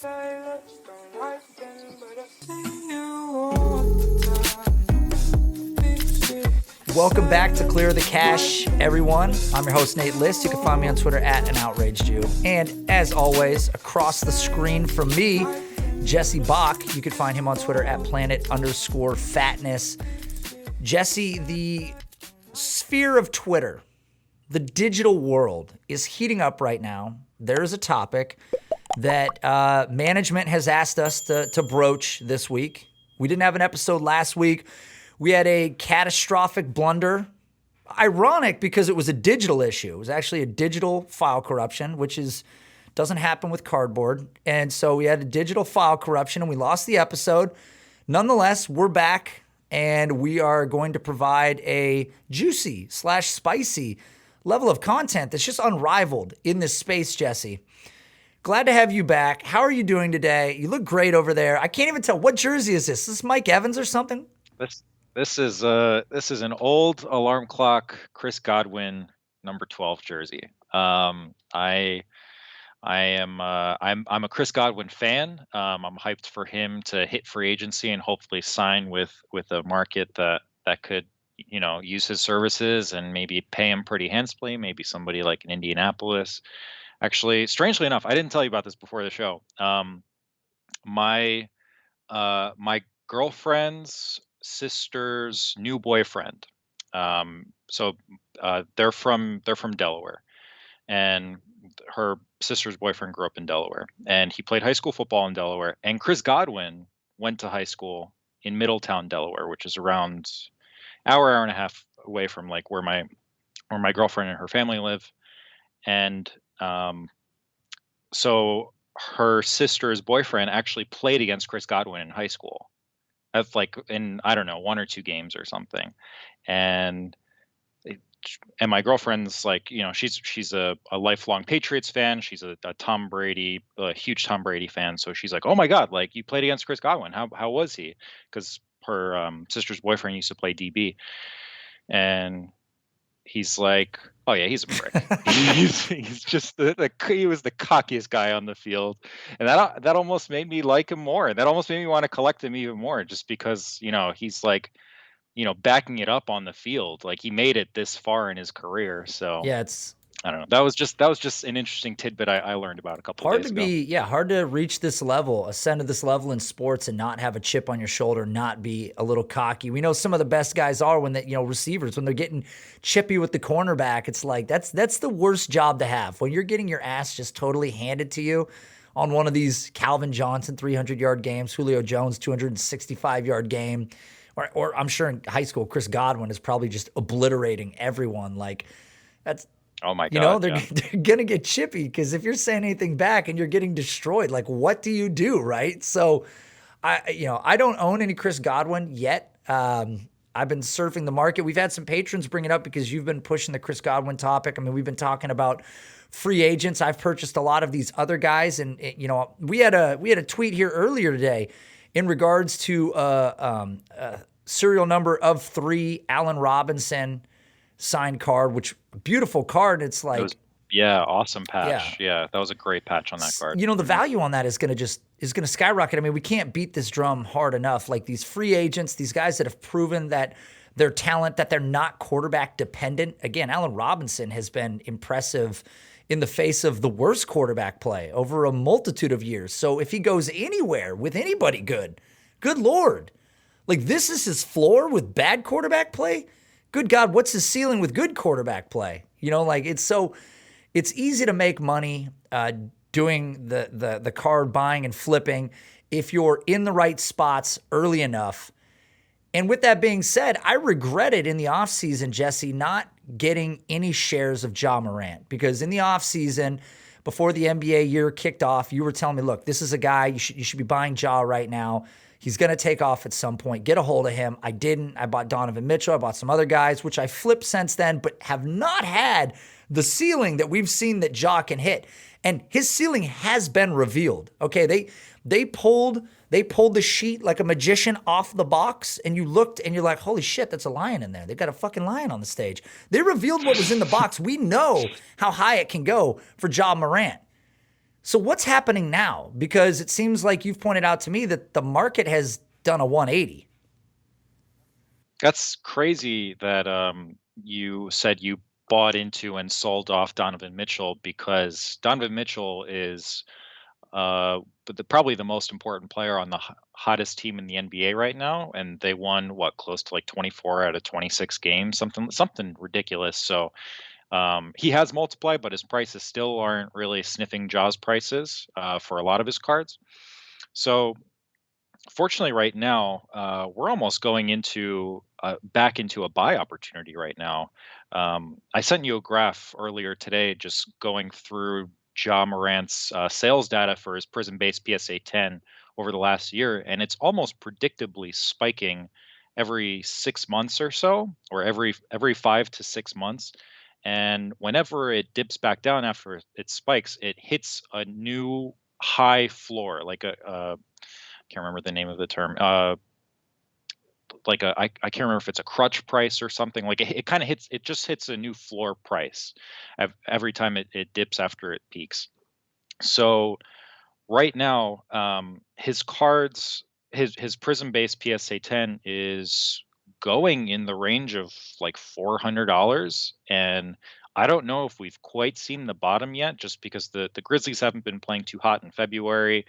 Welcome back to Clear the Cash, everyone. I'm your host, Nate Liss. You can find me on Twitter at @AnOutragedJew. And as always, across the screen from me, Jesse Bak. You can find him on Twitter at planet_fatness. Jesse, the sphere of Twitter, the digital world is heating up right now. There is a topic that management has asked us to broach this week. We didn't have an episode last week. We had a catastrophic blunder. Ironic because it was a digital issue. It was actually a digital file corruption, which doesn't happen with cardboard. And so we had a digital file corruption and we lost the episode. Nonetheless, we're back and we are going to provide a juicy/spicy level of content that's just unrivaled in this space, Jesse. Glad to have you back. How are you doing today? You look great over there. I can't even tell. What jersey is this? Is this Mike Evans or something? This is an old alarm clock Chris Godwin number 12 jersey. I'm a Chris Godwin fan. I'm hyped for him to hit free agency and hopefully sign with a market that could, use his services and maybe pay him pretty handsomely. Maybe somebody like in Indianapolis. Actually, strangely enough, I didn't tell you about this before the show. My girlfriend's sister's new boyfriend. They're from Delaware, and her sister's boyfriend grew up in Delaware, and he played high school football in Delaware. And Chris Godwin went to high school in Middletown, Delaware, which is around hour and a half away from like where my girlfriend and her family live. And so her sister's boyfriend actually played against Chris Godwin in high school. That's like in, I don't know, 1 or 2 games or something. And my girlfriend's like, she's a lifelong Patriots fan. She's a huge Tom Brady fan. So she's like, oh my God, like you played against Chris Godwin. How was he? Because her sister's boyfriend used to play DB. And he's like, oh yeah, he's a prick. he's just he was the cockiest guy on the field, and that almost made me like him more. That almost made me want to collect him even more, just because he's like, backing it up on the field. Like he made it this far in his career. So yeah, I don't know. That was just an interesting tidbit I learned about a couple of days ago. Hard to reach this level, ascend to this level in sports and not have a chip on your shoulder, not be a little cocky. We know some of the best guys are when receivers, when they're getting chippy with the cornerback. It's like, that's the worst job to have. When you're getting your ass just totally handed to you on one of these Calvin Johnson 300-yard games, Julio Jones 265-yard game, or I'm sure in high school, Chris Godwin is probably just obliterating everyone. Like that's, oh my God! They're gonna get chippy because if you're saying anything back and you're getting destroyed, like what do you do, right? So, I don't own any Chris Godwin yet. I've been surfing the market. We've had some patrons bring it up because you've been pushing the Chris Godwin topic. I mean, we've been talking about free agents. I've purchased a lot of these other guys, and we had a tweet here earlier today in regards to serial number of 3 Allen Robinson signed card, which beautiful card. It's like, awesome patch. Yeah, that was a great patch on that card. The value on that is going to skyrocket. I mean, we can't beat this drum hard enough. Like these free agents, these guys that have proven that their talent, that they're not quarterback dependent. Again, Allen Robinson has been impressive in the face of the worst quarterback play over a multitude of years. So if he goes anywhere with anybody good Lord, like this is his floor with bad quarterback play. Good God, what's his ceiling with good quarterback play? It's easy to make money doing the card buying and flipping if you're in the right spots early enough. And with that being said, I regretted in the offseason, Jesse, not getting any shares of Ja Morant, because in the offseason, before the NBA year kicked off, you were telling me, look, this is a guy, you should be buying Ja right now. He's going to take off at some point. Get a hold of him. I didn't. I bought Donovan Mitchell. I bought some other guys, which I flipped since then, but have not had the ceiling that we've seen that Ja can hit. And his ceiling has been revealed. Okay, they pulled the sheet like a magician off the box, and you looked and you're like, holy shit, that's a lion in there. They've got a fucking lion on the stage. They revealed what was in the box. We know how high it can go for Ja Morant. So what's happening now? Because it seems like you've pointed out to me that the market has done a 180. That's crazy that you said you bought into and sold off Donovan Mitchell, because Donovan Mitchell is probably the most important player on the hottest team in the NBA right now, and they won what, close to like 24 out of 26 games, something ridiculous. So he has multiply, but his prices still aren't really sniffing Jaws prices for a lot of his cards. So fortunately, right now, we're almost going into back into a buy opportunity right now. I sent you a graph earlier today, just going through Ja Morant's sales data for his Prism-based PSA 10 over the last year, and it's almost predictably spiking every 6 months or so, or every 5 to 6 months. And whenever it dips back down after it spikes, it hits a new high floor, like a can't remember the name of the term. I can't remember if it's a crutch price or something. Like it kind of hits, it just hits a new floor price every time it dips after it peaks. So right now, his cards, his Prism based PSA 10 is going in the range of like $400, and I don't know if we've quite seen the bottom yet, just because the Grizzlies haven't been playing too hot in February.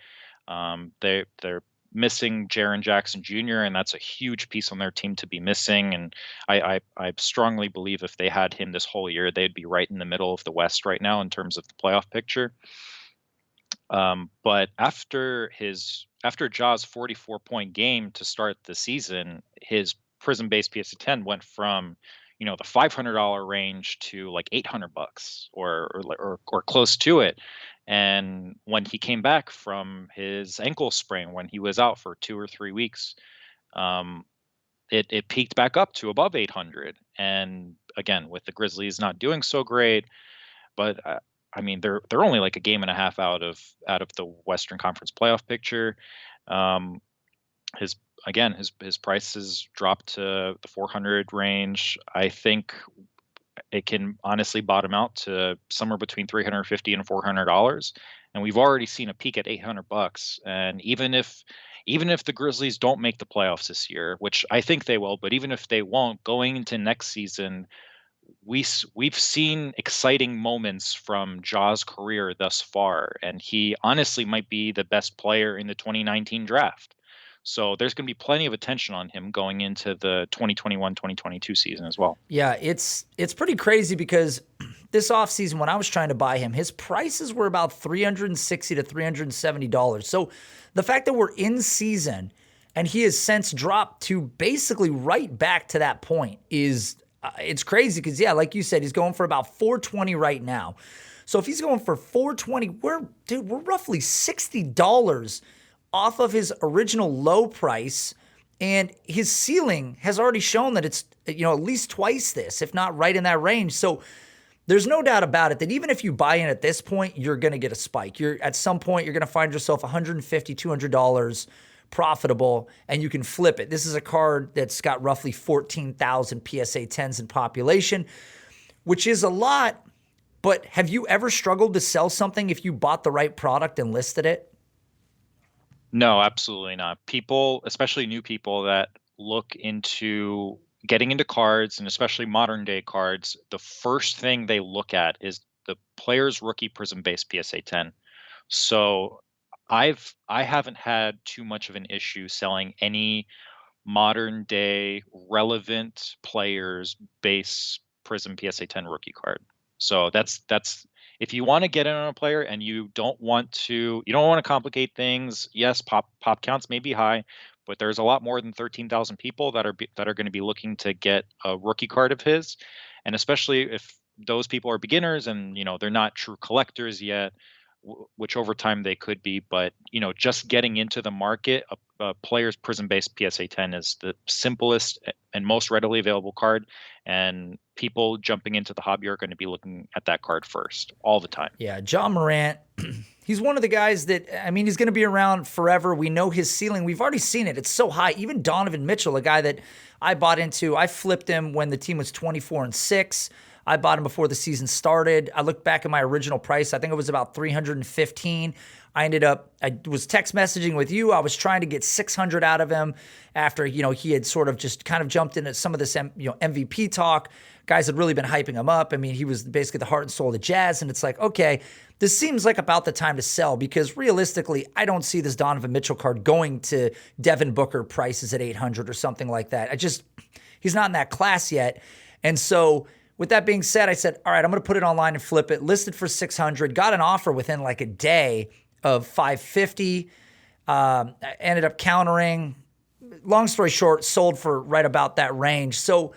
They're missing Jaren Jackson Jr., and that's a huge piece on their team to be missing. And I strongly believe if they had him this whole year, they'd be right in the middle of the West right now in terms of the playoff picture. But after Ja's 44-point game to start the season, his Prism-based PSA 10 went from, the $500 range to like $800 or close to it. And when he came back from his ankle sprain, when he was out for 2 or 3 weeks, um, it peaked back up to above 800. And again, with the Grizzlies not doing so great, but I mean, they're only like a game and a half out of the Western Conference playoff picture. Um, his prices dropped to the 400 range. I think it can honestly bottom out to somewhere between 350 and $400, and we've already seen a peak at $800. And even if the Grizzlies don't make the playoffs this year, which I think they will, but even if they won't, going into next season, we've seen exciting moments from Ja's career thus far, and he honestly might be the best player in the 2019 draft. So there's going to be plenty of attention on him going into the 2021-2022 season as well. Yeah, it's pretty crazy because this offseason when I was trying to buy him, his prices were about $360 to $370. So the fact that we're in season and he has since dropped to basically right back to that point is it's crazy because, yeah, like you said, he's going for about $420 right now. So if he's going for $420, we're roughly $60 off of his original low price, and his ceiling has already shown that it's at least twice this, if not right in that range. So there's no doubt about it that even if you buy in at this point, you're going to get a spike. At some point you're going to find yourself $150, $200 profitable, and you can flip it. This is a card that's got roughly 14,000 PSA 10s in population, which is a lot. But have you ever struggled to sell something if you bought the right product and listed it? No, absolutely not. People, especially new people that look into getting into cards, and especially modern day cards, the first thing they look at is the player's rookie Prism based PSA 10. So I haven't had too much of an issue selling any modern day relevant players base Prism PSA 10 rookie card. So that's if you want to get in on a player and you don't want to complicate things. Yes, pop counts may be high, but there's a lot more than 13,000 people that are going to be looking to get a rookie card of his, and especially if those people are beginners and they're not true collectors yet, which over time they could be. But just getting into the market, a player's Prism-based PSA 10 is the simplest and most readily available card, and people jumping into the hobby are going to be looking at that card first all the time. Yeah, Ja Morant, he's one of the guys that, he's going to be around forever. We know his ceiling. We've already seen it. It's so high. Even Donovan Mitchell, a guy that I bought into, I flipped him when the team was 24-6. I bought them before the season started. I looked back at my original price. I think it was about 315. I was text messaging with you. I was trying to get 600 out of him after, he had sort of just kind of jumped into some of this, MVP talk. Guys had really been hyping him up. I mean, he was basically the heart and soul of the Jazz. And it's like, okay, this seems like about the time to sell, because realistically, I don't see this Donovan Mitchell card going to Devin Booker prices at 800 or something like that. He's not in that class yet. And so with that being said, I said, all right, I'm going to put it online and flip it. Listed for 600, got an offer within like a day of 550. I ended up countering. Long story short, sold for right about that range. So,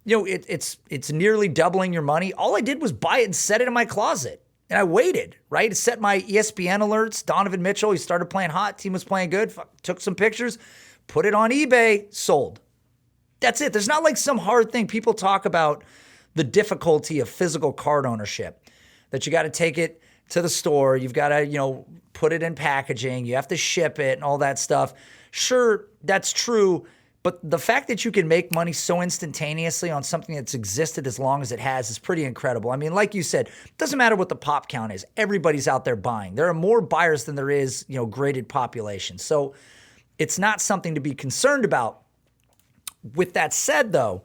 it's nearly doubling your money. All I did was buy it and set it in my closet. And I waited, right? Set my ESPN alerts. Donovan Mitchell, he started playing hot. Team was playing good. Took some pictures, put it on eBay, sold. That's it. There's not like some hard thing. People talk about the difficulty of physical card ownership, that you got to take it to the store. You've got to, put it in packaging. You have to ship it and all that stuff. Sure, that's true. But the fact that you can make money so instantaneously on something that's existed as long as it has is pretty incredible. I mean, like you said, it doesn't matter what the pop count is. Everybody's out there buying. There are more buyers than there is, graded population. So it's not something to be concerned about. With that said, though,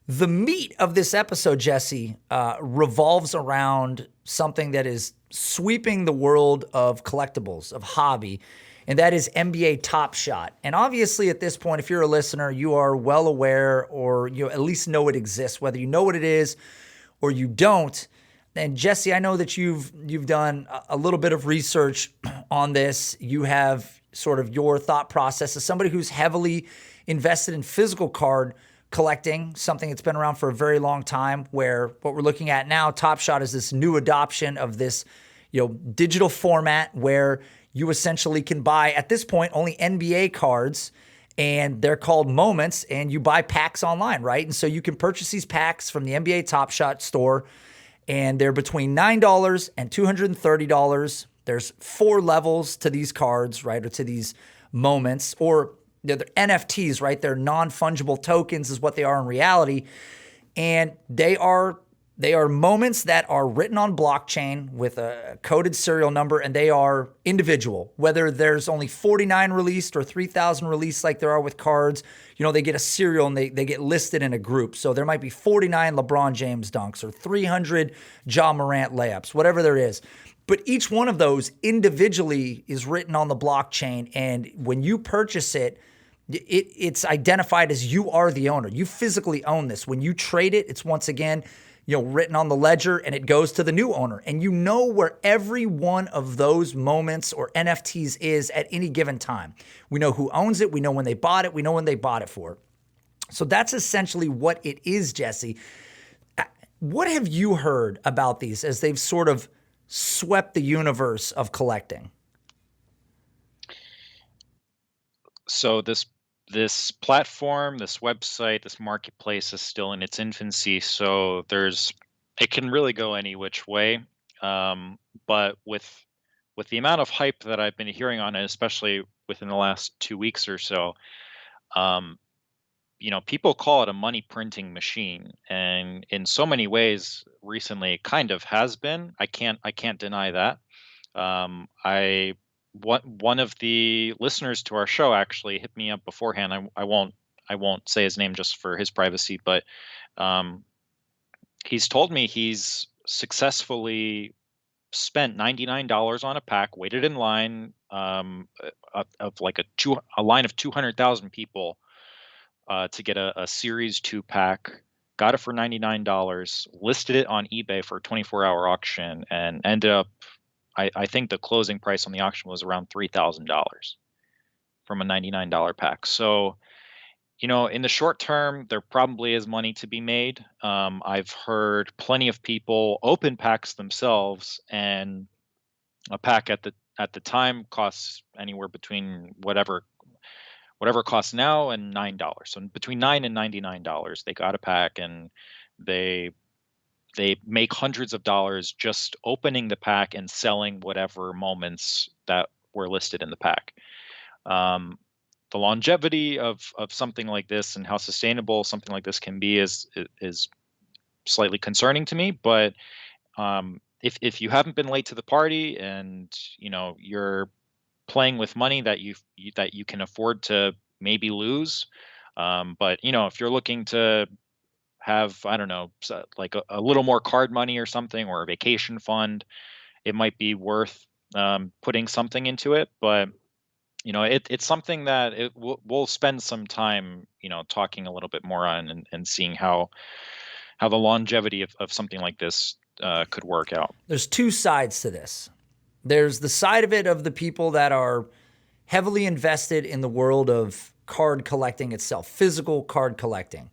the meat of this episode, Jesse, revolves around something that is sweeping the world of collectibles, of hobby, and that is NBA Top Shot. And obviously at this point, if you're a listener, you are well aware, or you at least know it exists, whether you know what it is or you don't. And Jesse, I know that you've done a little bit of research on this. You have sort of your thought process as somebody who's heavily invested in physical card collecting, something that's been around for a very long time, where what we're looking at now, Top Shot, is this new adoption of this, digital format where you essentially can buy, at this point, only NBA cards, and they're called moments, and you buy packs online, right? And so you can purchase these packs from the NBA Top Shot store, and they're between $9 and $230. There's 4 levels to these cards, right, or to these moments, or they're NFTs, right? They're non-fungible tokens is what they are in reality. And they are moments that are written on blockchain with a coded serial number, and they are individual. Whether there's only 49 released or 3,000 released like there are with cards, they get a serial and they get listed in a group. So there might be 49 LeBron James dunks or 300 Ja Morant layups, whatever there is. But each one of those individually is written on the blockchain, and when you purchase it, it's identified as you are the owner. You physically own this. When you trade it, it's once again, written on the ledger, and it goes to the new owner. And you know where every one of those moments or NFTs is at any given time. We know who owns it. We know when they bought it. We know when they bought it for. So that's essentially what it is, Jesse. What have you heard about these as they've sort of swept the universe of collecting? So this platform, this website, this marketplace is still in its infancy. So it can really go any which way. But with the amount of hype that I've been hearing on it, especially within the last 2 weeks or so, people call it a money printing machine, and in so many ways, recently, it kind of has been. I can't deny that. One of the listeners to our show actually hit me up beforehand. I won't say his name just for his privacy, but he's told me he's successfully spent $99 on a pack, waited in line of like a line of 200,000 people to get a Series 2 pack. Got it for $99, listed it on eBay for a 24-hour auction, and ended up, I think the closing price on the auction was around $3,000 from a $99 pack. So, in the short term, there probably is money to be made. I've heard plenty of people open packs themselves, and a pack at the time costs anywhere between whatever it costs now and $9. So between $9 and $99, they got a pack, and they make hundreds of dollars just opening the pack and selling whatever moments that were listed in the pack. The longevity of something like this and how sustainable something like this can be is slightly concerning to me. But if you haven't been late to the party, and you're playing with money that you can afford to maybe lose, but if you're looking to have, I don't know, like a little more card money or something, or a vacation fund, it might be worth putting something into it. But it's something that we'll spend some time talking a little bit more on, and seeing how the longevity of something like this could work out. There's two sides to this. There's the side of it of the people that are heavily invested in the world of card collecting itself, physical card collecting.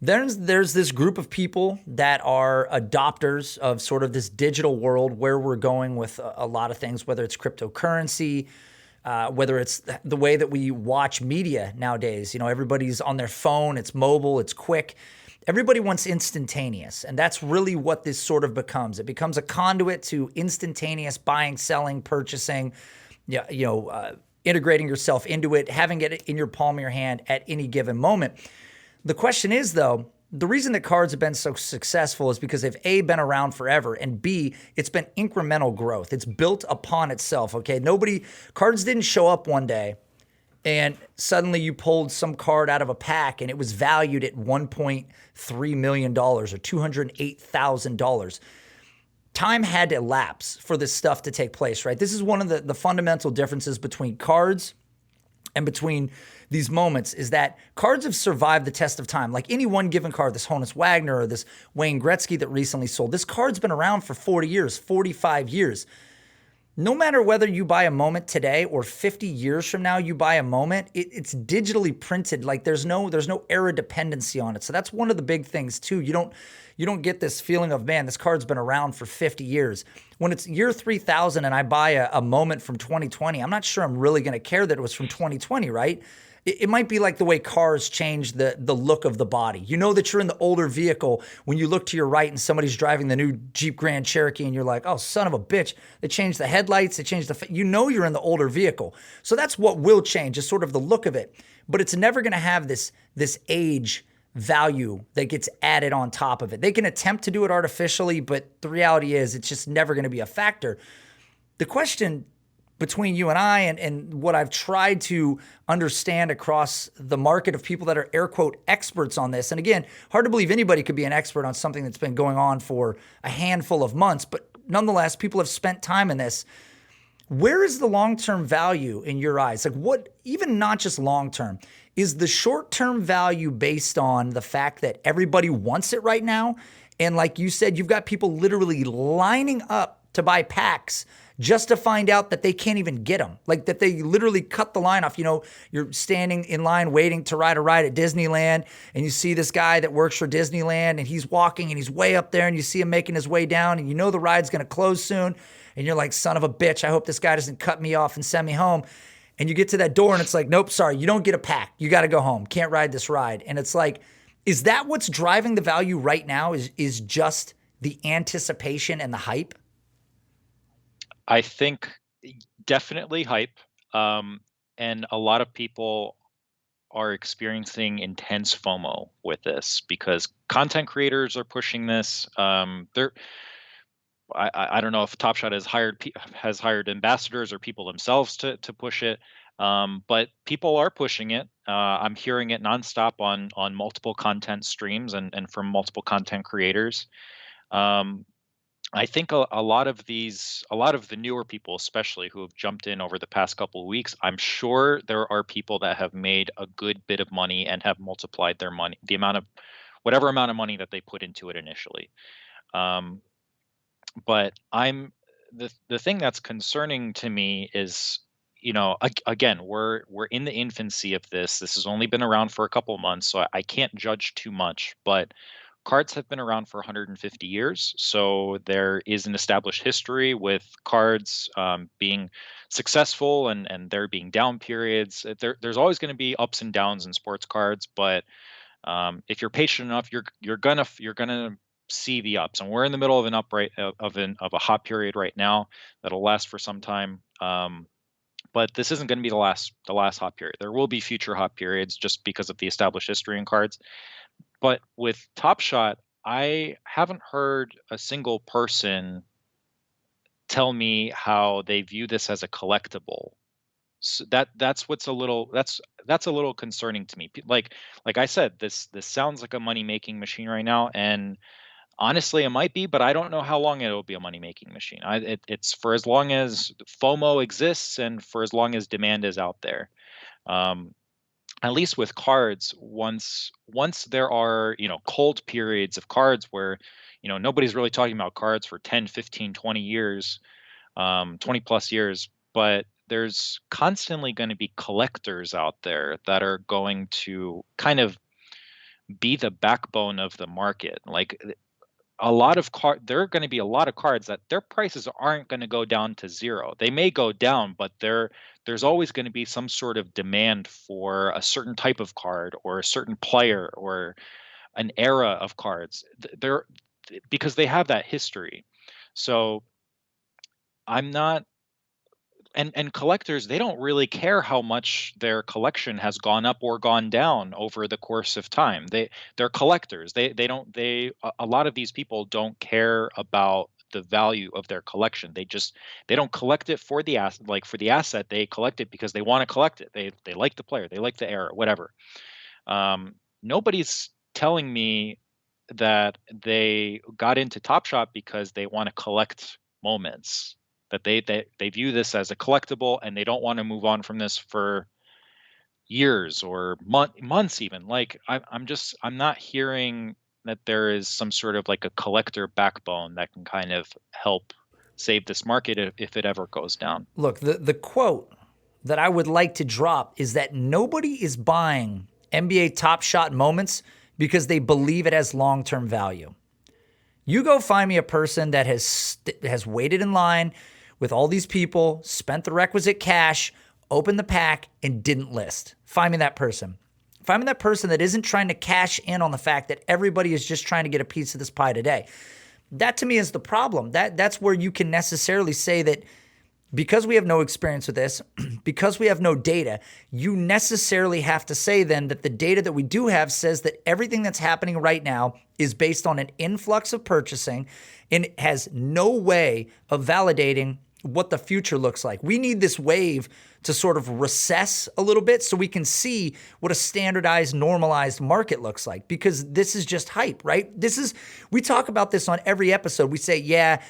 There's this group of people that are adopters of sort of this digital world where we're going with a lot of things, whether it's cryptocurrency, whether it's the way that we watch media nowadays. Everybody's on their phone, it's mobile, it's quick. Everybody wants instantaneous, and that's really what this sort of becomes. It becomes a conduit to instantaneous buying, selling, purchasing, integrating yourself into it, having it in your palm of your hand at any given moment. The question is, though, the reason that cards have been so successful is because they've A, been around forever, and B, it's been incremental growth. It's built upon itself, okay? Cards didn't show up one day and suddenly you pulled some card out of a pack and it was valued at $1.3 million or $208,000. Time had to elapse for this stuff to take place, right? This is one of the fundamental differences between cards and between these moments, is that cards have survived the test of time. Like any one given card, this Honus Wagner or this Wayne Gretzky that recently sold, this card's been around for 40 years, 45 years. No matter whether you buy a moment today or 50 years from now you buy a moment, it's digitally printed. Like there's no era dependency on it. So that's one of the big things too. You don't get this feeling of, man, this card's been around for 50 years. When it's year 3000 and I buy a moment from 2020, I'm not sure I'm really going to care that it was from 2020, right? It might be like the way cars change the look of the body. You know that you're in the older vehicle when you look to your right and somebody's driving the new Jeep Grand Cherokee and you're like, oh, son of a bitch. They changed the headlights. They changed you're in the older vehicle. So that's what will change, is sort of the look of it. But it's never going to have this age value that gets added on top of it. They can attempt to do it artificially, but the reality is it's just never going to be a factor. The question between you and I, and what I've tried to understand across the market of people that are air quote experts on this. And again, hard to believe anybody could be an expert on something that's been going on for a handful of months, but nonetheless, people have spent time in this. Where is the long-term value in your eyes? Like what, even not just long-term, is the short-term value based on the fact that everybody wants it right now? And like you said, you've got people literally lining up to buy packs just to find out that they can't even get them. Like that they literally cut the line off. You're standing in line waiting to ride a ride at Disneyland, and you see this guy that works for Disneyland, and he's walking and he's way up there, and you see him making his way down, and the ride's going to close soon. And you're like, son of a bitch, I hope this guy doesn't cut me off and send me home. And you get to that door and it's like, nope, sorry, you don't get a pack. You got to go home. Can't ride this ride. And it's like, is that what's driving the value right now, is just the anticipation and the hype? I think definitely hype. And a lot of people are experiencing intense FOMO with this because content creators are pushing this. I don't know if Top Shot has hired ambassadors or people themselves to push it, but people are pushing it. I'm hearing it nonstop on multiple content streams and from multiple content creators. I think a lot of the newer people, especially who have jumped in over the past couple of weeks, I'm sure there are people that have made a good bit of money and have multiplied their money, whatever amount of money that they put into it initially. But the thing that's concerning to me is, again, we're in the infancy of this. This has only been around for a couple of months, so I can't judge too much. But cards have been around for 150 years, so there is an established history with cards being successful and there being down periods. There's always going to be ups and downs in sports cards, but if you're patient enough, you're gonna see the ups. And we're in the middle of an of a hot period right now that'll last for some time. But this isn't going to be the last hot period. There will be future hot periods just because of the established history in cards. But with Top Shot, I haven't heard a single person tell me how they view this as a collectible. So that's what's a little that's a little concerning to me. Like I said, this sounds like a money making machine right now, and honestly, it might be, but I don't know how long it'll be a money making machine. It's for as long as FOMO exists and for as long as demand is out there. Um, at least with cards, once there are, cold periods of cards where, nobody's really talking about cards for 10, 15, 20 years, 20 plus years, but there's constantly going to be collectors out there that are going to kind of be the backbone of the market. Like there are going to be a lot of cards that their prices aren't going to go down to zero. They may go down, but there's always going to be some sort of demand for a certain type of card or a certain player or an era of cards. They're because they have that history. So I'm not and collectors, they don't really care how much their collection has gone up or gone down over the course of time. They're collectors. They don't they a lot of these people don't care about the value of their collection. They don't collect it for the asset, like for the asset. They collect it because they want to collect it. They like the player, they like the era, whatever. Nobody's telling me that they got into Top Shot because they want to collect moments, that they view this as a collectible and they don't want to move on from this for years or months even. Like I'm not hearing that there is some sort of like a collector backbone that can kind of help save this market if it ever goes down. Look, the quote that I would like to drop is that nobody is buying NBA Top Shot moments because they believe it has long-term value. You go find me a person that has waited in line with all these people, spent the requisite cash, opened the pack, and didn't list. Find me that person. Find me that person that isn't trying to cash in on the fact that everybody is just trying to get a piece of this pie today. That to me is the problem. That's where you can necessarily say that because we have no experience with this, because we have no data, you necessarily have to say then that the data that we do have says that everything that's happening right now is based on an influx of purchasing and has no way of validating what the future looks like. We need this wave to sort of recess a little bit so we can see what a standardized, normalized market looks like, because this is just hype, right? We talk about this on every episode. We say, yeah,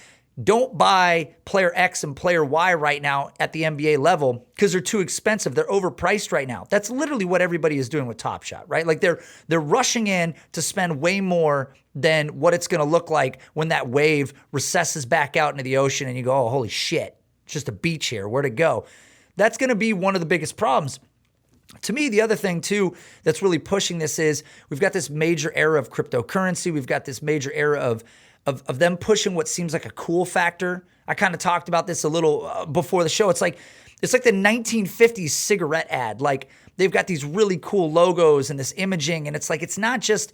don't buy player X and player Y right now at the NBA level because they're too expensive. They're overpriced right now. That's literally what everybody is doing with Top Shot, right? Like they're rushing in to spend way more than what it's going to look like when that wave recesses back out into the ocean and you go, oh, holy shit, it's just a beach here. Where'd it go? That's going to be one of the biggest problems. To me, the other thing too that's really pushing this is we've got this major era of cryptocurrency. We've got this major era of them pushing what seems like a cool factor. I kind of talked about this a little before the show. It's like the 1950s cigarette ad. Like they've got these really cool logos and this imaging, and it's like it's not just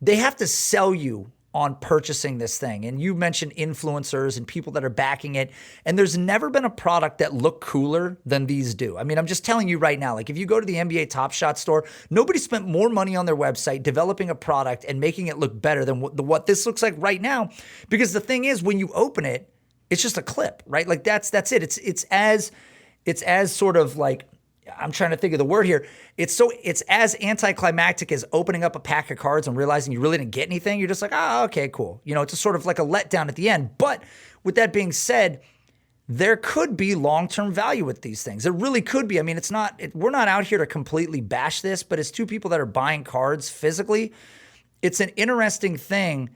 they have to sell you on purchasing this thing. And you mentioned influencers and people that are backing it. And there's never been a product that looked cooler than these do. I mean, I'm just telling you right now, like if you go to the NBA Top Shot store, nobody spent more money on their website developing a product and making it look better than what this looks like right now. Because the thing is, when you open it, it's just a clip, right? Like that's it. It's as sort of like, I'm trying to think of the word here. It's as anticlimactic as opening up a pack of cards and realizing you really didn't get anything. You're just like, oh, okay, cool. It's just sort of like a letdown at the end. But with that being said, there could be long-term value with these things. There really could be. I mean, we're not out here to completely bash this, but as two people that are buying cards physically, it's an interesting thing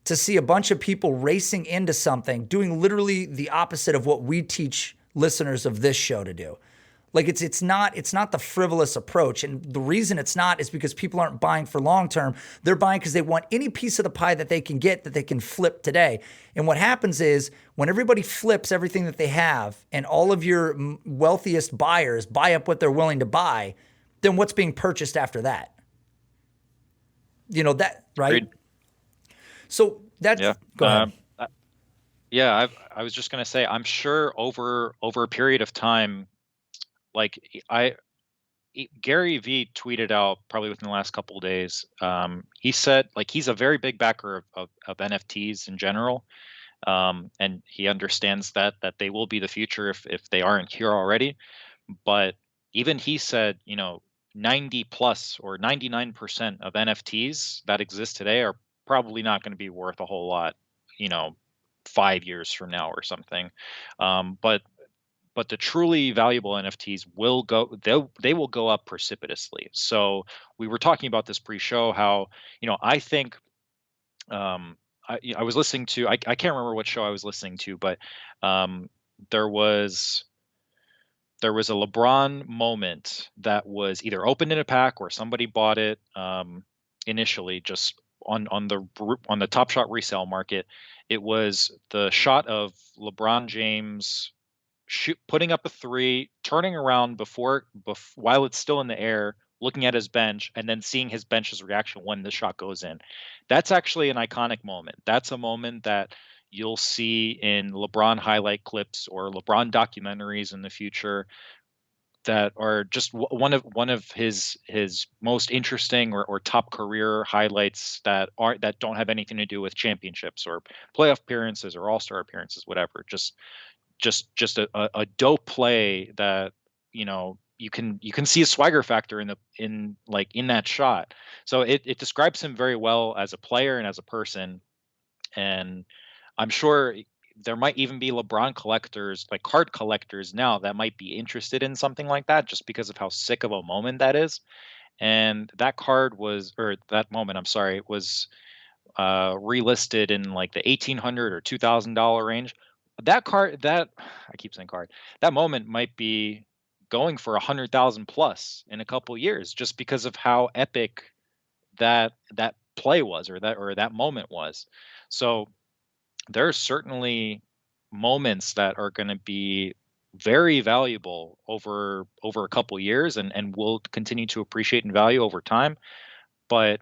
to see a bunch of people racing into something, doing literally the opposite of what we teach listeners of this show to do. Like it's not the frivolous approach. And the reason it's not is because people aren't buying for long term. They're buying because they want any piece of the pie that they can get that they can flip today. And what happens is when everybody flips everything that they have and all of your wealthiest buyers buy up what they're willing to buy, then what's being purchased after that? That, right? Agreed. So that's, Yeah. Go ahead. Yeah, I was just going to say, I'm sure over a period of time, like Gary V tweeted out probably within the last couple of days. He said like he's a very big backer of NFTs in general, and he understands that they will be the future if they aren't here already. But even he said, 90 plus or 99% of NFTs that exist today are probably not going to be worth a whole lot, you know, 5 years from now or something. But the truly valuable NFTs will they will go up precipitously. So we were talking about this pre-show how, I think I was listening to I can't remember what show I was listening to, but um, there was a LeBron moment that was either opened in a pack or somebody bought it initially just on the Top Shot resale market. It was the shot of LeBron James putting up a three, turning around while it's still in the air, looking at his bench, and then seeing his bench's reaction when the shot goes in. That's actually an iconic moment. That's a moment that you'll see in LeBron highlight clips or LeBron documentaries in the future that are just one of his most interesting or top career highlights that don't have anything to do with championships or playoff appearances or all-star appearances, whatever. Just a dope play that you can see a swagger factor in that shot. So it describes him very well as a player and as a person. And I'm sure there might even be LeBron collectors, like card collectors now, that might be interested in something like that just because of how sick of a moment that is. And that card was, or that moment, I'm sorry, was relisted in like the $1,800 or $2,000 range. That card, that I keep saying card, that moment might be going for 100,000 plus in a couple years, just because of how epic that play was, or that moment was. So there are certainly moments that are going to be very valuable over a couple years, and will continue to appreciate in value over time. But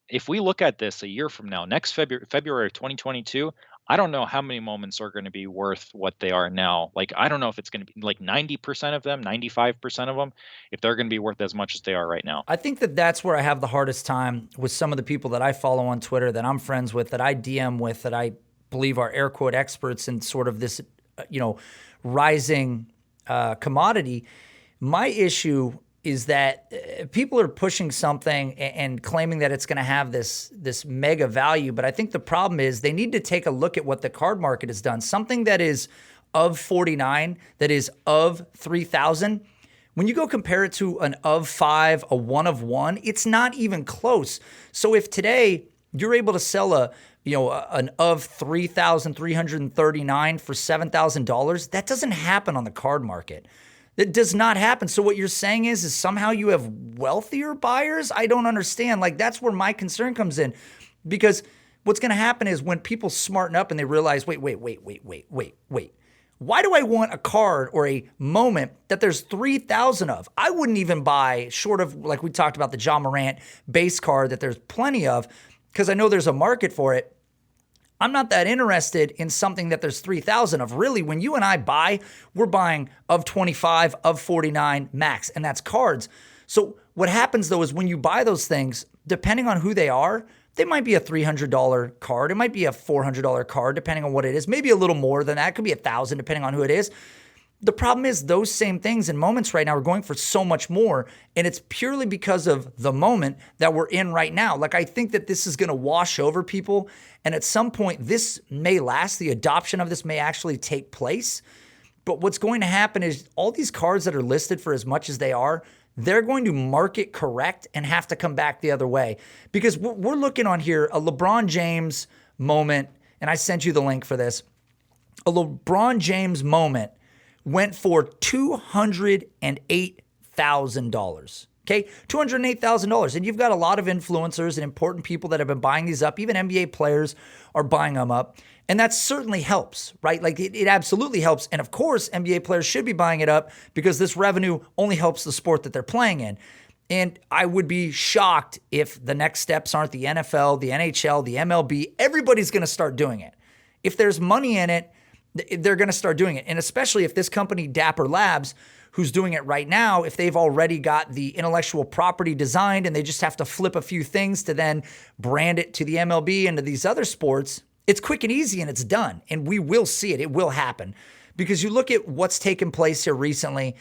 if we look at this a year from now, next February of 2022, I don't know how many moments are going to be worth what they are now. Like, I don't know if it's going to be like 90% of them, 95% of them, if they're going to be worth as much as they are right now. I think that's where I have the hardest time with some of the people that I follow on Twitter, that I'm friends with, that I DM with, that I believe are air quote experts in sort of this, rising commodity. My issue is that people are pushing something and claiming that it's going to have this mega value. But I think the problem is they need to take a look at what the card market has done. Something that is of 49, that is of 3,000. When you go compare it to an of 5, a 1 of 1, it's not even close. So if today you're able to sell an of 3,339 for $7,000, that doesn't happen on the card market. That does not happen. So what you're saying is somehow you have wealthier buyers? I don't understand. Like, that's where my concern comes in, because what's going to happen is when people smarten up and they realize, wait. Why do I want a card or a moment that there's 3,000 of? I wouldn't even buy, short of, like we talked about, the Ja Morant base card that there's plenty of, because I know there's a market for it. I'm not that interested in something that there's 3,000 of. Really, when you and I buy, we're buying of 25, of 49 max, and that's cards. So what happens though is when you buy those things, depending on who they are, they might be a $300 card. It might be a $400 card, depending on what it is. Maybe a little more than that. It could be $1,000, depending on who it is. The problem is those same things in moments right now are going for so much more, and it's purely because of the moment that we're in right now. Like, I think that this is going to wash over people, and at some point this may last. The adoption of this may actually take place, but what's going to happen is all these cards that are listed for as much as they are, they're going to market correct and have to come back the other way, because we're looking on here a LeBron James moment, and I sent you the link for this. A LeBron James moment went for $208,000. Okay, $208,000. And you've got a lot of influencers and important people that have been buying these up. Even NBA players are buying them up. And that certainly helps, right? Like, it absolutely helps. And of course, NBA players should be buying it up because this revenue only helps the sport that they're playing in. And I would be shocked if the next steps aren't the NFL, the NHL, the MLB. Everybody's going to start doing it. If there's money in it, they're going to start doing it. And especially if this company, Dapper Labs, who's doing it right now, if they've already got the intellectual property designed and they just have to flip a few things to then brand it to the MLB and to these other sports, it's quick and easy and it's done. And we will see it. It will happen. Because you look at what's taken place here recently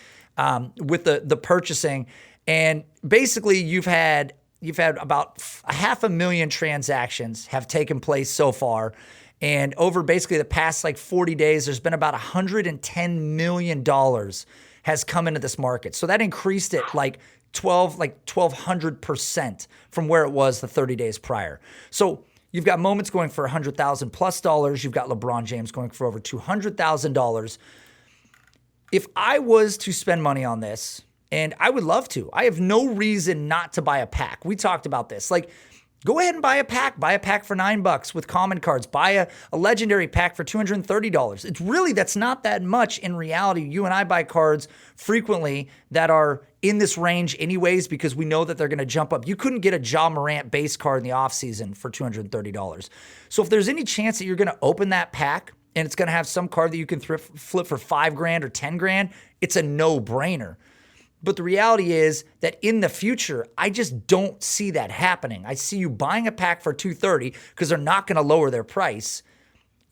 with the purchasing, and basically you've had about 500,000 transactions have taken place so far. And over basically the past 40 days, there's been about $110 million has come into this market. So that increased it 1,200% from where it was the 30 days prior. So you've got moments going for $100,000 plus dollars. You've got LeBron James going for over $200,000. If I was to spend money on this, and I would love to, I have no reason not to buy a pack. We talked about this. Go ahead and buy a pack. Buy a pack for $9 with common cards. Buy a legendary pack for $230. It's really, that's not that much in reality. You and I buy cards frequently that are in this range anyways because we know that they're going to jump up. You couldn't get a Ja Morant base card in the offseason for $230. So if there's any chance that you're going to open that pack and it's going to have some card that you can flip for $5,000 or $10,000, it's a no-brainer. But the reality is that in the future, I just don't see that happening. I see you buying a pack for $230 because they're not going to lower their price.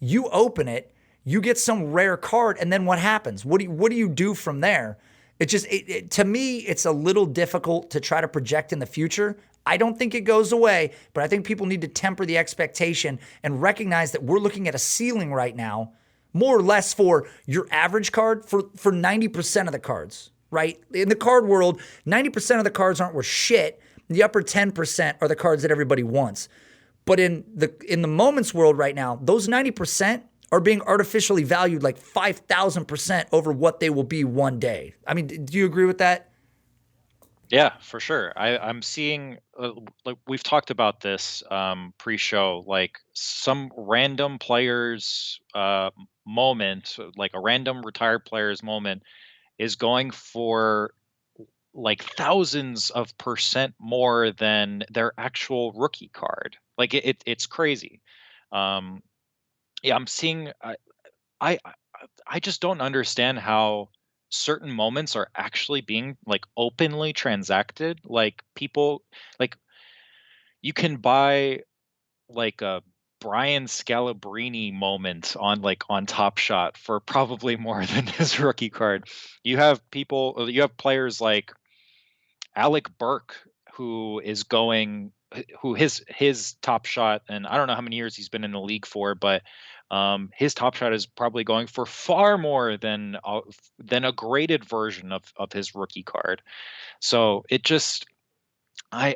You open it, you get some rare card, and then what happens? What do you do from there? To me, it's a little difficult to try to project in the future. I don't think it goes away, but I think people need to temper the expectation and recognize that we're looking at a ceiling right now, more or less for your average card for 90% of the cards. Right? In the card world, 90% of the cards aren't worth shit. The upper 10% are the cards that everybody wants. But in the moments world right now, those 90% are being artificially valued 5,000% over what they will be one day. I mean, do you agree with that? Yeah, for sure. I'm seeing, we've talked about this pre-show, some random player's moment, a random retired player's moment is going for thousands of percent more than their actual rookie card. It's crazy. Yeah, I'm seeing. I just don't understand how certain moments are actually being openly transacted. People, you can buy a Brian Scalabrine moment on Top Shot for probably more than his rookie card. You have players like Alec Burke who his Top Shot, and I don't know how many years he's been in the league for, but his Top Shot is probably going for far more than a graded version of his rookie card. So it just, I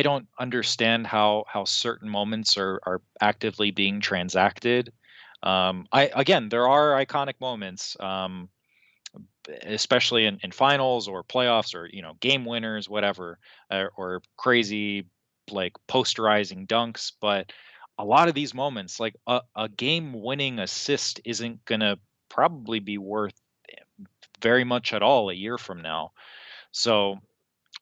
don't understand how certain moments are actively being transacted. There are iconic moments, especially in finals or playoffs or game winners, whatever, or crazy posterizing dunks. But a lot of these moments, a game winning assist, isn't gonna probably be worth very much at all a year from now. So,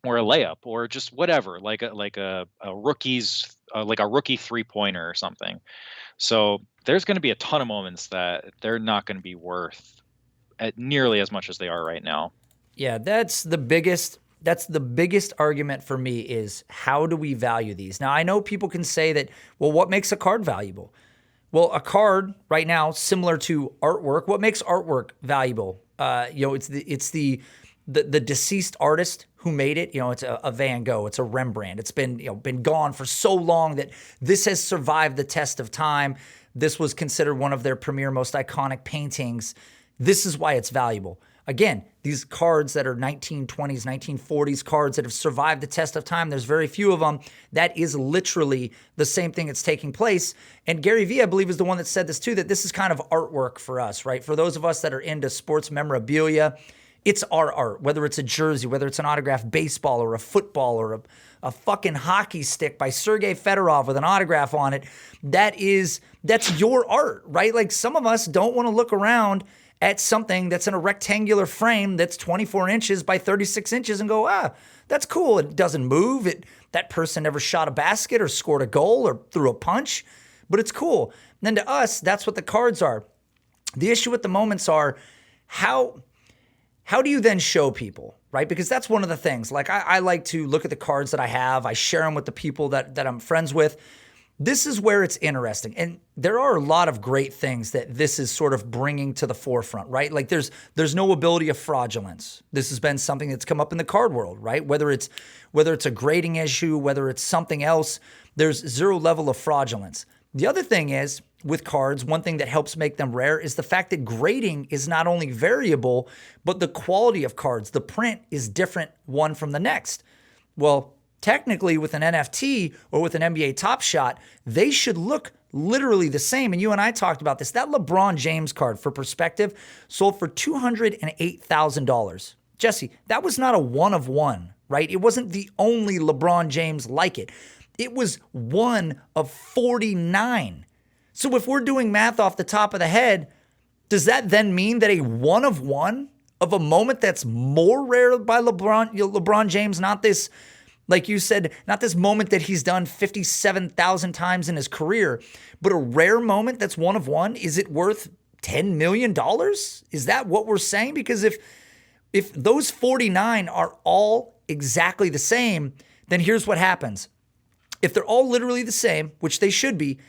or a layup, or just whatever, a rookie's a rookie 3-pointer or something. So there's going to be a ton of moments that they're not going to be worth at nearly as much as they are right now. Yeah, that's the biggest argument for me is how do we value these? Now, I know people can say that, well, what makes a card valuable? Well, a card right now, similar to artwork, what makes artwork valuable? It's the deceased artist who made it. It's a Van Gogh, it's a Rembrandt. It's been gone for so long that this has survived the test of time. This was considered one of their premier, most iconic paintings. This is why it's valuable. Again, these cards that are 1920s, 1940s cards that have survived the test of time, there's very few of them. That is literally the same thing that's taking place. And Gary Vee, I believe, is the one that said this too, that this is kind of artwork for us, right? For those of us that are into sports memorabilia, it's our art, whether it's a jersey, whether it's an autographed baseball or a football or a fucking hockey stick by Sergei Fedorov with an autograph on it. That's your art, right? Some of us don't want to look around at something that's in a rectangular frame that's 24 inches by 36 inches and go, that's cool. It doesn't move. That person never shot a basket or scored a goal or threw a punch, but it's cool. And then to us, that's what the cards are. The issue with the moments are how how do you then show people, right? Because that's one of the things. Like I like to look at the cards that I have. I share them with the people that I'm friends with. This is where it's interesting. And there are a lot of great things that this is sort of bringing to the forefront, right? Like there's no ability of fraudulence. This has been something that's come up in the card world, right? Whether it's a grading issue, whether it's something else, there's zero level of fraudulence. The other thing is, with cards, one thing that helps make them rare is the fact that grading is not only variable, but the quality of cards, the print is different one from the next. Well, technically with an NFT or with an NBA Top Shot, they should look literally the same. And you and I talked about this. That LeBron James card, for perspective, sold for $208,000. Jesse, that was not a one of one, right? It wasn't the only LeBron James like it. It was one of 49. So if we're doing math off the top of the head, does that then mean that a one of one of a moment that's more rare by LeBron James, not this, like you said, not this moment that he's done 57,000 times in his career, but a rare moment that's one of one, is it worth $10 million? Is that what we're saying? Because if those 49 are all exactly the same, then here's what happens. If they're all literally the same, which they should be,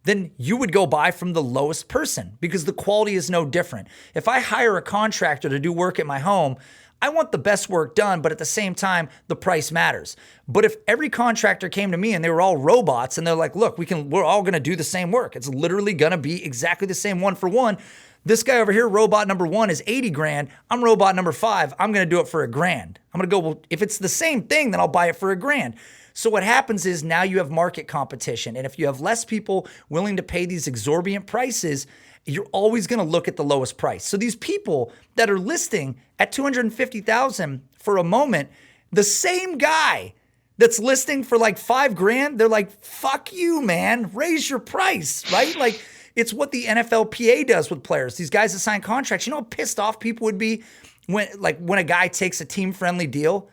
then you would go buy from the lowest person because the quality is no different. If I hire a contractor to do work at my home, I want the best work done, but at the same time, the price matters. But if every contractor came to me and they were all robots and they're like, look, we're all gonna do the same work. It's literally gonna be exactly the same one for one. This guy over here, robot number 1 is 80 grand. I'm robot number 5. I'm gonna do it for $1,000. I'm gonna go, well, if it's the same thing, then I'll buy it for $1,000. So what happens is now you have market competition. And if you have less people willing to pay these exorbitant prices, you're always going to look at the lowest price. So these people that are listing at $250,000 for a moment, the same guy that's listing for like $5,000, they're like, fuck you, man, raise your price, right? Like it's what the NFLPA does with players. These guys that sign contracts, you know how pissed off people would be when a guy takes a team-friendly deal?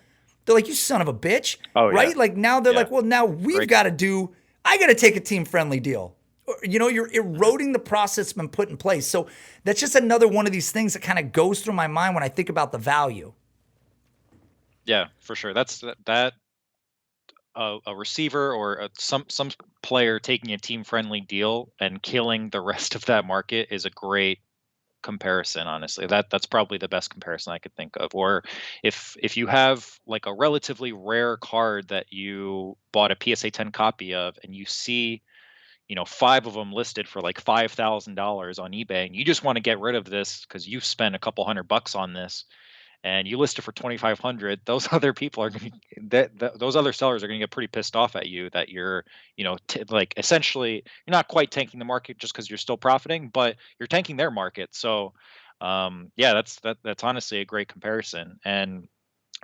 They're like, you son of a bitch, right? Yeah. Like now they're like, well, now I got to take a team-friendly deal. You know, you're eroding the process that's been put in place. So that's just another one of these things that kind of goes through my mind when I think about the value. Yeah, for sure. That's that a receiver or some player taking a team-friendly deal and killing the rest of that market is a great comparison. Honestly, that's probably the best comparison I could think of. Or if you have like a relatively rare card that you bought a PSA 10 copy of and you see 5 of them listed for like $5,000 on eBay and you just want to get rid of this because you've spent a couple $100 on this and you list it for 2,500, those other people are going to those other sellers are going to get pretty pissed off at you that you're like essentially you're not quite tanking the market just because you're still profiting, but you're tanking their market. So yeah, that's honestly a great comparison. And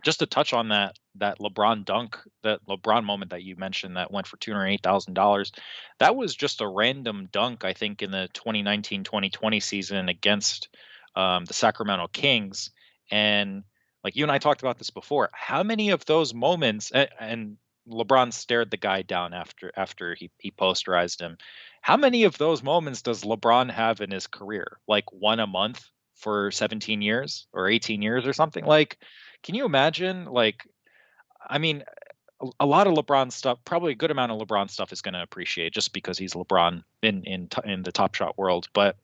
just to touch on that LeBron dunk, that LeBron moment that you mentioned that went for $208,000, that was just a random dunk, I think, in the 2019-2020 season against the Sacramento Kings. And like you and I talked about this before, how many of those moments, and LeBron stared the guy down after he posterized him. How many of those moments does LeBron have in his career? Like one a month for 17 years or 18 years or something? Like, can you imagine? Like, I mean, a lot of LeBron stuff, probably a good amount of LeBron stuff is going to appreciate just because he's LeBron in the Top Shot world. But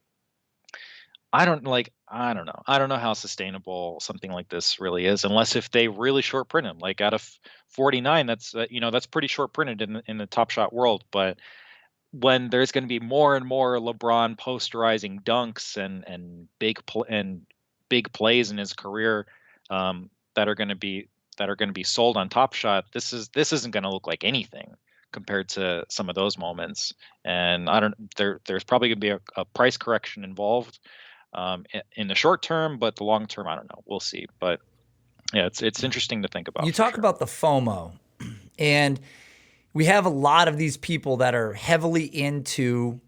I don't know. I don't know how sustainable something like this really is, unless if they really short print him. Like out of 49, that's that's pretty short printed in the Top Shot world. But when there's going to be more and more LeBron posterizing dunks and big plays in his career that are going to be sold on Top Shot, this isn't going to look like anything compared to some of those moments. And there's probably going to be a price correction involved in the short term, but the long term, I don't know. We'll see. But yeah, it's interesting to think about. You talk about the FOMO, and we have a lot of these people that are heavily into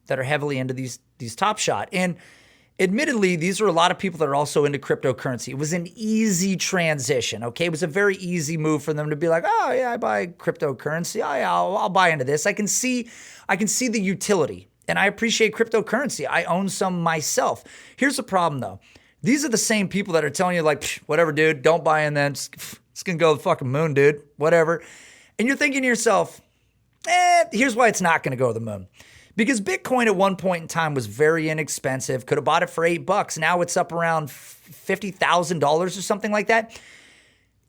these Top Shot. And admittedly, these are a lot of people that are also into cryptocurrency. It was an easy transition, okay? It was a very easy move for them to be like, oh yeah, I buy cryptocurrency. Oh yeah, I'll buy into this. I can see the utility. And I appreciate cryptocurrency. I own some myself. Here's the problem though. These are the same people that are telling you like, whatever, dude, don't buy in then. It's going to go to the fucking moon, dude, whatever. And you're thinking to yourself, here's why it's not going to go to the moon. Because Bitcoin at one point in time was very inexpensive. Could have bought it for $8. Now it's up around $50,000 or something like that.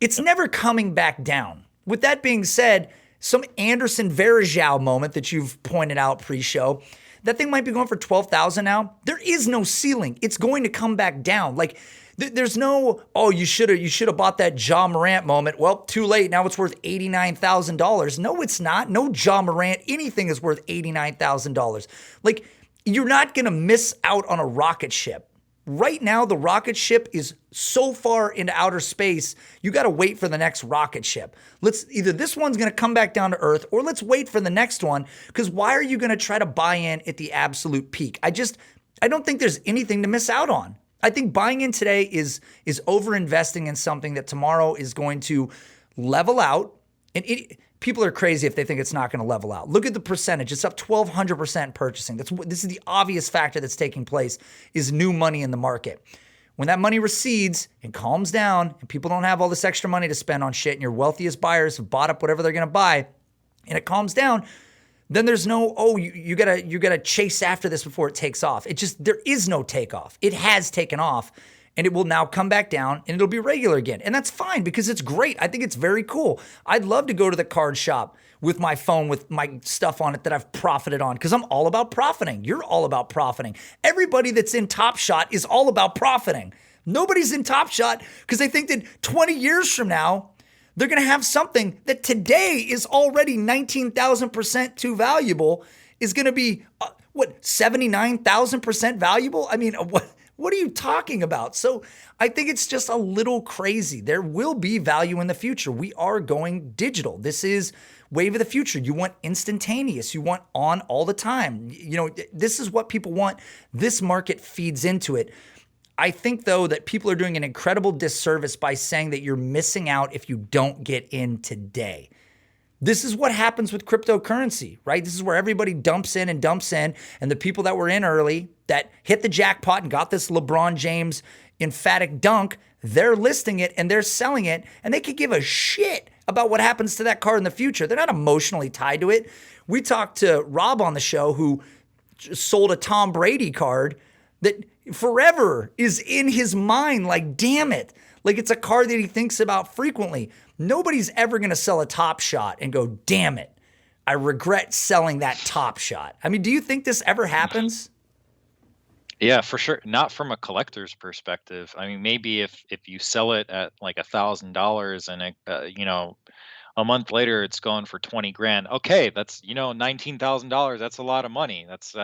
It's never coming back down. With that being said, some Anderson Varejao moment that you've pointed out pre-show, that thing might be going for $12,000 now. There is no ceiling. It's going to come back down. Like there's no, you should have bought that Ja Morant moment. Well, too late. Now it's worth $89,000. No, it's not. No Ja Morant. Anything is worth $89,000. Like you're not going to miss out on a rocket ship. Right now, the rocket ship is so far into outer space, you got to wait for the next rocket ship. Either this one's going to come back down to Earth or let's wait for the next one, because why are you going to try to buy in at the absolute peak? I don't think there's anything to miss out on. I think buying in today is over-investing in something that tomorrow is going to level out. And people are crazy if they think it's not going to level out. Look at the percentage. It's up 1,200% purchasing. This is the obvious factor that's taking place, is new money in the market. When that money recedes and calms down and people don't have all this extra money to spend on shit and your wealthiest buyers have bought up whatever they're going to buy and it calms down, then there's no, you gotta chase after this before it takes off. There is no takeoff. It has taken off. And it will now come back down and it'll be regular again. And that's fine because it's great. I think it's very cool. I'd love to go to the card shop with my phone with my stuff on it that I've profited on, because I'm all about profiting. You're all about profiting. Everybody that's in Top Shot is all about profiting. Nobody's in Top Shot because they think that 20 years from now, they're going to have something that today is already 19,000% too valuable, is going to be, 79,000% valuable? I mean, what are you talking about? So I think it's just a little crazy. There will be value in the future. We are going digital. This is wave of the future. You want instantaneous. You want on all the time. This is what people want. This market feeds into it. I think, though, that people are doing an incredible disservice by saying that you're missing out if you don't get in today. This is what happens with cryptocurrency, right? This is where everybody dumps in, and the people that were in early that hit the jackpot and got this LeBron James emphatic dunk, they're listing it and they're selling it, and they could give a shit about what happens to that card in the future. They're not emotionally tied to it. We talked to Rob on the show who sold a Tom Brady card that forever is in his mind, like, damn it. Like, it's a card that he thinks about frequently. Nobody's ever going to sell a Top Shot and go, damn it, I regret selling that Top Shot. I mean, do you think this ever happens? Yeah, for sure. Not from a collector's perspective. I mean, maybe if you sell it at like $1,000 and a month later it's going for 20 grand. Okay, that's $19,000. That's a lot of money. That's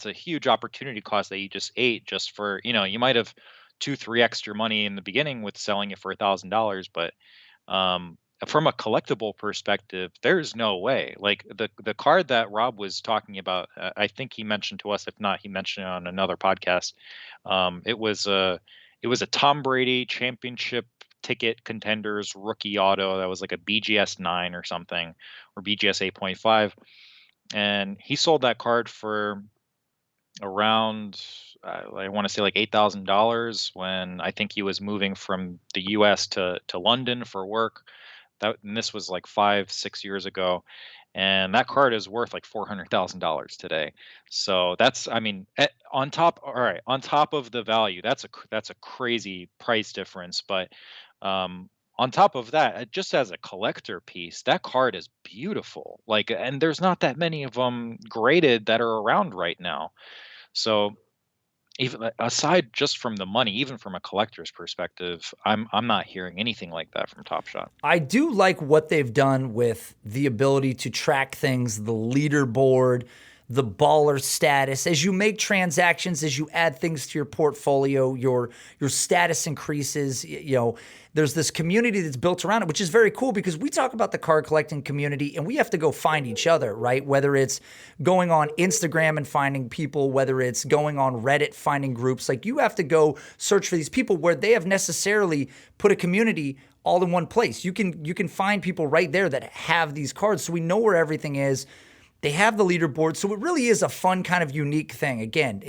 a huge opportunity cost that you just ate just for you might have 2-3 extra money in the beginning with selling it for $1,000, but from a collectible perspective, there's no way. Like the card that Rob was talking about, I think he mentioned to us. If not, he mentioned it on another podcast. It was a Tom Brady championship ticket contenders rookie auto that was like a BGS 9 or something, or BGS 8.5, and he sold that card for around I want to say like $8,000 when I think he was moving from the U.S. to London for work. And this was like 5-6 years ago, and that card is worth like $400,000 today. So that's, I mean, on top of the value, that's a crazy price difference. But on top of that, just as a collector piece, that card is beautiful. Like, and there's not that many of them graded that are around right now. So even aside just from the money, even from a collector's perspective, I'm not hearing anything like that from Top Shot. I do like what they've done with the ability to track things, the leaderboard, the baller status. As you make transactions, as you add things to your portfolio, your status increases. There's this community that's built around it, which is very cool, because we talk about the card collecting community and we have to go find each other, right? Whether it's going on Instagram and finding people, whether it's going on Reddit, finding groups, like you have to go search for these people where they have necessarily put a community all in one place. You can find people right there that have these cards. So we know where everything is. They have the leaderboard, so it really is a fun kind of unique thing. Again,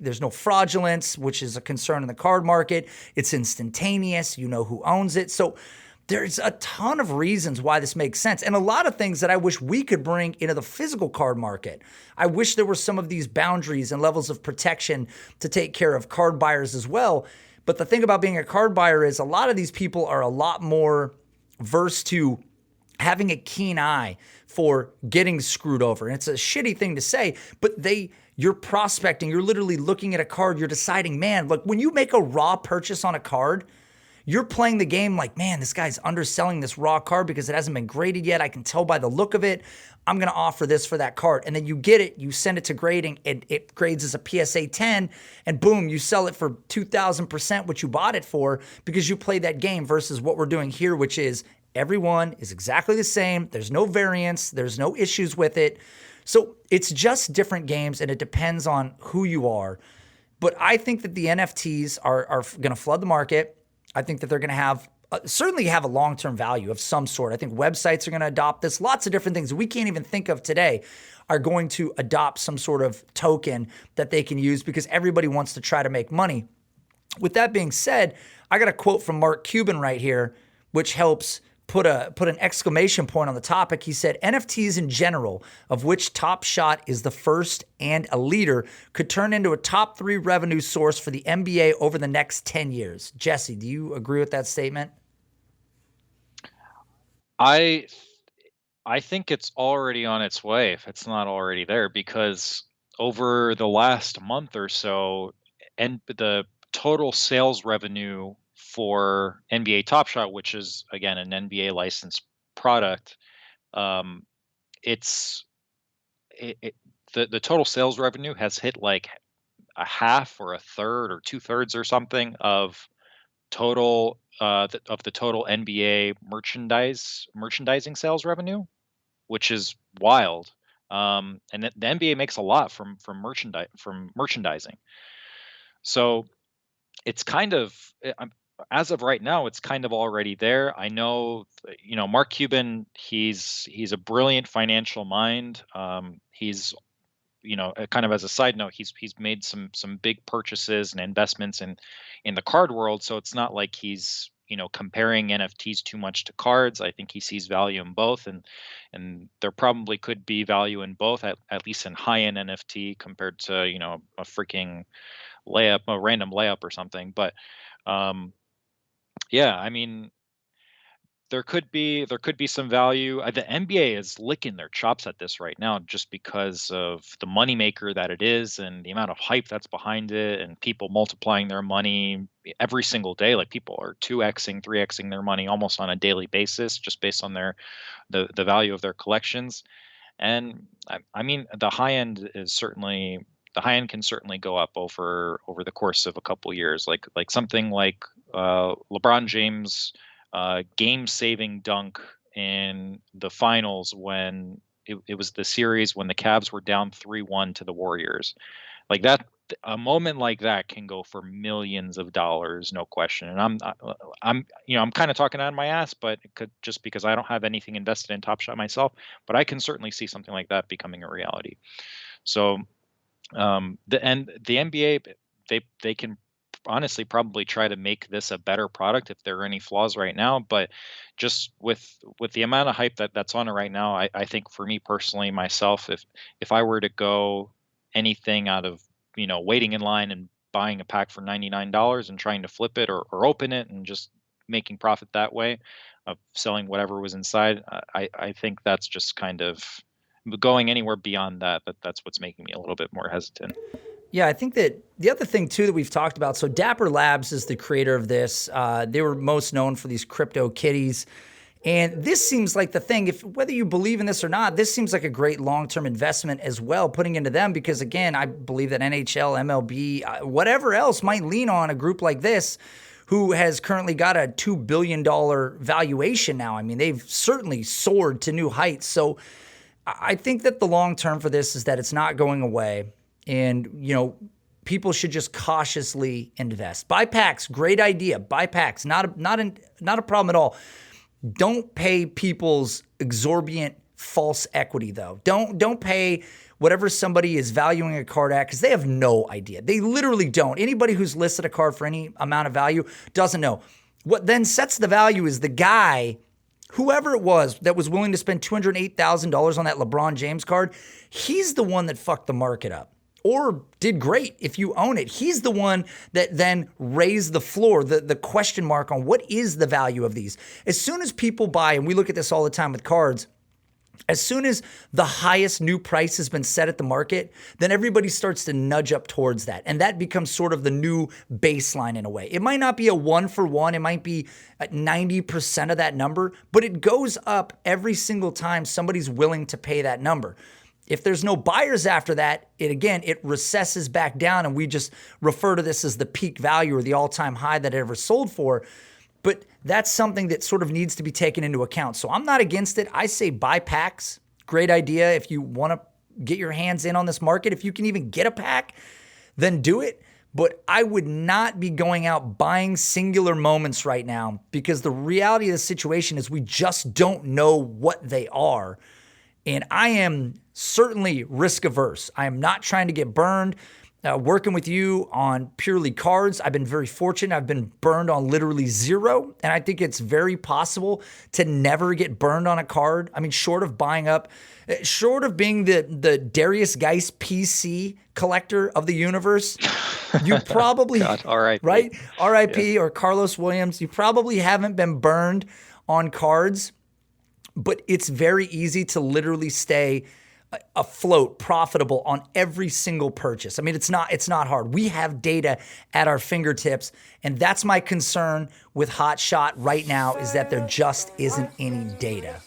there's no fraudulence, which is a concern in the card market. It's instantaneous. You know who owns it. So there's a ton of reasons why this makes sense, and a lot of things that I wish we could bring into the physical card market. I wish there were some of these boundaries and levels of protection to take care of card buyers as well. But the thing about being a card buyer is a lot of these people are a lot more versed to having a keen eye for getting screwed over. And it's a shitty thing to say, but you're prospecting, you're literally looking at a card, you're deciding, man, look, when you make a raw purchase on a card, you're playing the game like, man, this guy's underselling this raw card because it hasn't been graded yet. I can tell by the look of it. I'm going to offer this for that card. And then you get it, you send it to grading, and it grades as a PSA 10, and boom, you sell it for 2,000% what you bought it for because you played that game versus what we're doing here, which is everyone is exactly the same. There's no variance. There's no issues with it. So it's just different games, and it depends on who you are. But I think that the NFTs are going to flood the market. I think that they're going to have certainly have a long-term value of some sort. I think websites are going to adopt this. Lots of different things that we can't even think of today are going to adopt some sort of token that they can use because everybody wants to try to make money. With that being said, I got a quote from Mark Cuban right here, which helps put an exclamation point on the topic. He said, NFTs in general, of which Top Shot is the first and a leader, could turn into a top 3 revenue source for the NBA over the next 10 years. Jesse, do you agree with that statement? I think it's already on its way, if it's not already there, because over the last month or so, and the total sales revenue for NBA Top Shot, which is again an NBA licensed product, it's the total sales revenue has hit like a half or a third or 2/3 or something of total of the total NBA merchandising sales revenue, which is wild. And the NBA makes a lot from merchandising. So it's kind of as of right now, it's kind of already there. I know, Mark Cuban, he's a brilliant financial mind. He's kind of as a side note, he's made some big purchases and investments in the card world. So it's not like he's comparing NFTs too much to cards. I think he sees value in both, and there probably could be value in both, at least in high end NFT compared to a freaking a random layup or something. But yeah, I mean, there could be some value. The NBA is licking their chops at this right now just because of the moneymaker that it is and the amount of hype that's behind it and people multiplying their money every single day. Like people are 2xing, 3xing their money almost on a daily basis just based on the value of their collections. And I mean, the high end can certainly go up over the course of a couple years. Like something like LeBron James game-saving dunk in the finals when it was the series when the Cavs were down 3-1 to the Warriors. Like that, a moment like that can go for millions of dollars, no question. And I'm kind of talking out of my ass, but it could just because I don't have anything invested in Top Shot myself, but I can certainly see something like that becoming a reality. So the NBA, they can honestly probably try to make this a better product if there are any flaws right now, but just with the amount of hype that's on it right now, I think for me personally, myself, if I were to go anything out of waiting in line and buying a pack for $99 and trying to flip it or open it and just making profit that way of selling whatever was inside, I think that's just kind of going anywhere beyond that's what's making me a little bit more hesitant. Yeah, I think that the other thing, too, that we've talked about, so Dapper Labs is the creator of this. They were most known for these crypto kitties. And this seems like the thing, whether you believe in this or not, this seems like a great long-term investment as well, putting into them, because, again, I believe that NHL, MLB, whatever else might lean on a group like this who has currently got a $2 billion valuation now. I mean, they've certainly soared to new heights. So I think that the long term for this is that it's not going away. And, people should just cautiously invest. Buy packs, great idea. Buy packs, not a problem at all. Don't pay people's exorbitant false equity though. Don't pay whatever somebody is valuing a card at, because they have no idea. They literally don't. Anybody who's listed a card for any amount of value doesn't know. What then sets the value is the guy, whoever it was that was willing to spend $208,000 on that LeBron James card. He's the one that fucked the market up, or did great if you own it. He's the one that then raised the floor, the question mark on what is the value of these. As soon as people buy, and we look at this all the time with cards, as soon as the highest new price has been set at the market, then everybody starts to nudge up towards that. And that becomes sort of the new baseline in a way. It might not be a 1-for-1. It might be at 90% of that number, but it goes up every single time somebody's willing to pay that number. If there's no buyers after that, it recesses back down, and we just refer to this as the peak value or the all-time high that it ever sold for. But that's something that sort of needs to be taken into account. So I'm not against it. I say buy packs. Great idea. If you want to get your hands in on this market, if you can even get a pack, then do it. But I would not be going out buying singular moments right now, because the reality of the situation is we just don't know what they are. And I am certainly risk averse. I am not trying to get burned. Working with you on purely cards, I've been very fortunate. I've been burned on literally zero. And I think it's very possible to never get burned on a card. I mean, short of buying up, short of being the Darius Geis PC collector of the universe, you probably, God, R.I.P. right? R.I.P. or Carlos Williams, you probably haven't been burned on cards, but it's very easy to literally stay afloat, profitable on every single purchase. I mean, it's not hard. We have data at our fingertips, and that's my concern with Hot Shot right now, is that there just isn't any data.